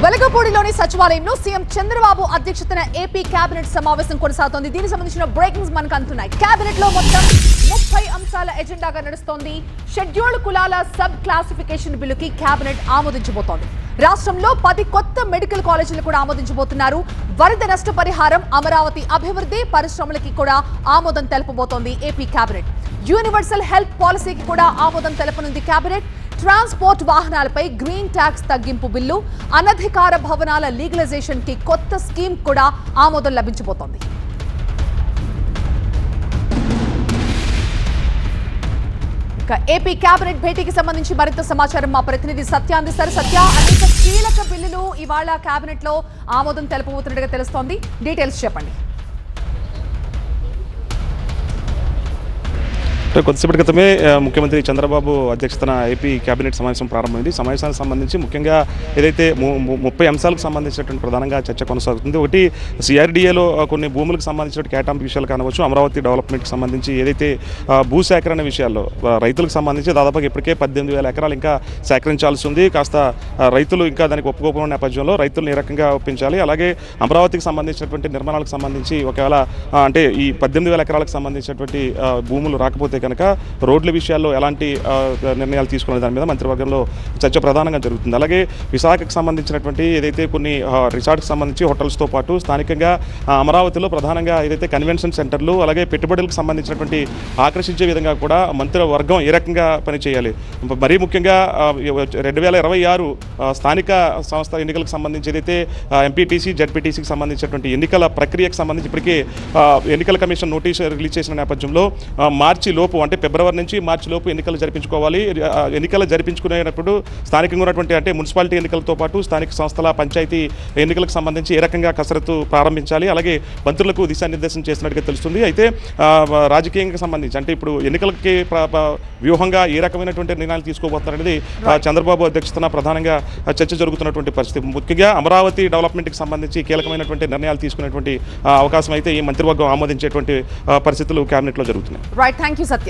వెలగపూడిలోని సచివాలయంలో సీఎం చంద్రబాబు అధ్యక్షతన AP cabinet సమావేశం కొనసాగుతోంది. దీనికి సంబంధించిన బ్రేకింగ్స్ మనకు అందుతున్నాయి. కేబినెట్ లో మొత్తం 30 అంశాల ఎజెండాగా నడుస్తోంది. షెడ్యూల్డ్ కులాల సబ్ క్లాసిఫికేషన్ బిల్లుకి కేబినెట్ ఆమోదించబోతోంది. రాష్ట్రంలో 10 కొత్త మెడికల్ కాలేజీలు కూడా ఆమోదించబోతున్నారు. వరద నష్టపరిహారం, అమరావతి అభివృద్ధి, పరిశ్రమలకి కూడా ఆమోదం తెలపబోతోంది ఏపీ కేబినెట్. యూనివర్సల్ హెల్త్ పాలసీకి కూడా ఆమోదం తెలపనుంది కేబినెట్. ట్రాన్స్పోర్ట్ వాహనాలపై గ్రీన్ ట్యాక్స్ తగ్గింపు బిల్లు, అనధికార భవనాల లీగలైజేషన్ కి కొత్త స్కీమ్ కూడా ఆమోదం లభించబోతోంది. ఏపీ కేబినెట్ భేటీకి సంబంధించి మరింత సమాచారం మా ప్రతినిధి సత్య అందిస్తారు. సత్య, అనేక కీలక బిల్లులు ఇవాళ కేబినెట్ లో ఆమోదం తెలపబోతున్నట్టుగా తెలుస్తోంది. డీటెయిల్స్ చెప్పండి. కొద్దిసేపటి క్రితమే ముఖ్యమంత్రి చంద్రబాబు అధ్యక్షతన ఏపీ కేబినెట్ సమావేశం ప్రారంభమైంది. సమావేశానికి సంబంధించి ముఖ్యంగా ఏదైతే 30 అంశాలకు సంబంధించినటువంటి ప్రధానంగా చర్చ కొనసాగుతుంది. ఒకటి సిఆర్డీఏలో కొన్ని భూములకు సంబంధించిన కేటాయింపు విషయాలు కానవచ్చు, అమరావతి డెవలప్మెంట్కి సంబంధించి ఏదైతే భూసేకరణ విషయాల్లో రైతులకు సంబంధించి దాదాపుగా ఇప్పటికే 18,000 ఎకరాలు ఇంకా సేకరించాల్సి ఉంది. కాస్త రైతులు ఇంకా దానికి ఒప్పుకోకపోయిన నేపథ్యంలో రైతులను ఏ రకంగా ఒప్పించాలి, అలాగే అమరావతికి సంబంధించినటువంటి నిర్మాణాలకు సంబంధించి ఒకవేళ అంటే ఈ 18,000 ఎకరాలకు సంబంధించినటువంటి భూములు రాకపోతే కనుక రోడ్ల విషయాల్లో ఎలాంటి నిర్ణయాలు తీసుకునే దాని మీద మంత్రివర్గంలో చర్చ ప్రధానంగా జరుగుతుంది. అలాగే విశాఖకు సంబంధించినటువంటి ఏదైతే కొన్ని రిసార్ట్కి సంబంధించి హోటల్స్తో పాటు స్థానికంగా అమరావతిలో ప్రధానంగా ఏదైతే కన్వెన్షన్ సెంటర్లు, అలాగే పెట్టుబడులకు సంబంధించినటువంటి ఆకర్షించే విధంగా కూడా మంత్రివర్గం ఏ రకంగా పనిచేయాలి. మరీ ముఖ్యంగా 2026 స్థానిక సంస్థ ఎన్నికలకు సంబంధించి ఏదైతే ఎంపీటీసీ, జడ్పీటీసీకి సంబంధించినటువంటి ఎన్నికల ప్రక్రియకు సంబంధించి ఇప్పటికే ఎన్నికల కమిషన్ నోటీసు రిలీజ్ చేసిన నేపథ్యంలో మార్చి లోపు అంటే ఫిబ్రవరి నుంచి మార్చి లోపు ఎన్నికలు జరిపించుకోవాలి. ఎన్నికలు జరిపించుకునేటప్పుడు స్థానికంగా ఉన్నటువంటి అంటే మున్సిపాలిటీ ఎన్నికలతో పాటు స్థానిక సంస్థల పంచాయతీ ఎన్నికలకు సంబంధించి ఏ రకంగా కసరత్తు ప్రారంభించాలి, అలాగే మంత్రులకు దిశానిర్దేశం చేసినట్టుగా తెలుస్తుంది. అయితే రాజకీయంగా సంబంధించి అంటే ఇప్పుడు ఎన్నికలకి వ్యూహంగా ఏ రకమైనటువంటి నిర్ణయాలు తీసుకోబోతున్నారనేది చంద్రబాబు అధ్యక్షతన ప్రధానంగా చర్చ జరుగుతున్నటువంటి పరిస్థితి. ముఖ్యంగా అమరావతి డెవలప్మెంట్కి సంబంధించి కీలకమైనటువంటి నిర్ణయాలు తీసుకునేటువంటి అవకాశం అయితే ఈ మంత్రివర్గం ఆమోదించేటువంటి పరిస్థితులు కేబినెట్లో జరుగుతున్నాయి. Right, thank you Satya.